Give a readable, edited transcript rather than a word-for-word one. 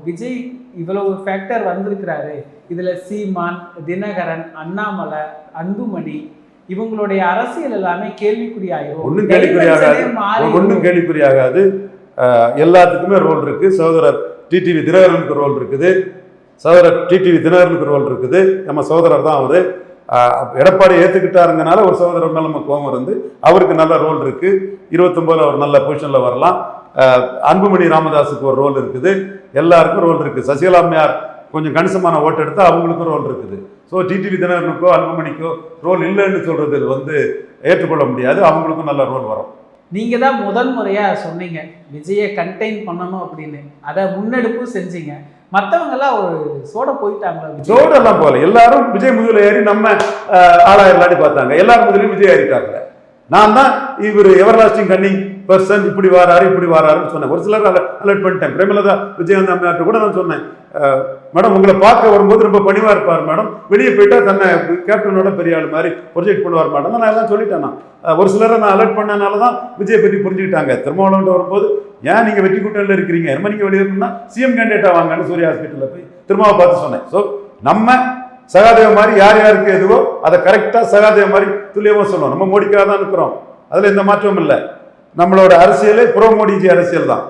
விஜய் இவ்வளவு ஃபேக்டர் வந்திருக்கிறாரு, இதுல சீமான், தினகரன், அண்ணாமலை, அன்புமணி இவங்களுடைய அரசியல் எல்லாமே கேள்விக்குறியாயிரும். ஒன்றும் கேள்விக்குறியாகாது. எல்லாத்துக்குமே ரோல் இருக்கு. சகோதரர் டிடிவி தினகரனுக்கு ரோல் இருக்குது. ரோல் இருக்குது. நம்ம சகோதரர் தான் அவரு. எடப்பாடி ஏற்றுக்கிட்டாருங்கனால ஒரு சகோதரர் மேலே நம்ம கோபம் இருந்து அவருக்கு நல்ல ரோல் இருக்கு. 29 அவர் நல்ல பொசிஷன்ல வரலாம். அன்புமணி ராமதாஸுக்கு ஒரு ரோல் இருக்குது. எல்லாருக்கும் ரோல் இருக்கு. சசிகலா அம்மையார் கொஞ்சம் கணிசமான ஓட்டு எடுத்தா அவங்களுக்கும் ரோல் இருக்குது. ஸோ டிடிவி தினகரனுக்கோ அன்புமணிக்கோ ரோல் இல்லைன்னு சொல்றது ஏற்றுக்கொள்ள முடியாது. அவங்களுக்கும் நல்ல ரோல் வரும். நீங்க தான் முதல் முறையா சொன்னீங்க விஜயை கண்டெயின் பண்ணணும் அப்படின்னு. அதை முன்னெடுப்பு செஞ்சீங்க. மற்றவங்கெல்லாம் ஒரு சோட போயிட்டாங்களா? சோடெல்லாம் போகல. எல்லாரும் விஜய் முதுகில் ஏறி நம்ம ஆளாயிரலாடி பார்த்தாங்க. எல்லாரும் முதலையும் விஜய் ஏறிட்டாங்க. நான் தான் இவர் எவர்லாஸ்டிங் கன்னிங் பர்சன், இப்படி வாராருன்னு சொன்னேன். ஒரு சிலர் அலர்ட் பண்ணிட்டேன். பிரேமலதா விஜயகாந்த் அம்மையார்ட்ட கூட நான் சொன்னேன், மேடம் உங்களை பார்க்க வரும்போது ரொம்ப பணிவாக இருப்பார் மேடம், வெளியே போயிட்டா தன்னை கேப்டனோட பெரிய ஆள் மாதிரி ப்ரொஜெக்ட் பண்ணுவார் மேடம். நான் எல்லாம் சொல்லிட்டேன். ஒரு சிலரை நான் அலர்ட் பண்ணனால தான் விஜய் பற்றி புரிஞ்சுக்கிட்டாங்க. திருமாவளவன் வரும்போது ஏன் நீங்கள் வெற்றி கூட்டணியில் இருக்கிறீங்க, என்ன நீங்கள் வெளியே இருக்கணும்னா சிஎம் கேண்டிடேட்டாக வாங்கன்னு சூர்யா ஹாஸ்பிட்டலில் போய் திருமாவை பார்த்து சொன்னேன். ஸோ நம்ம சகாதேவ மாதிரி யார் யாருக்கு எதுவோ அதை கரெக்டாக சகாதேவ மாதிரி துல்லியமாக சொல்லுவோம். நம்ம மோடிக்காக தான் இருக்கிறோம். அதில் எந்த மாற்றமும் இல்லை. நம்மளோட அரசியலே ப்ரோ மோடிஜி அரசியல் தான்.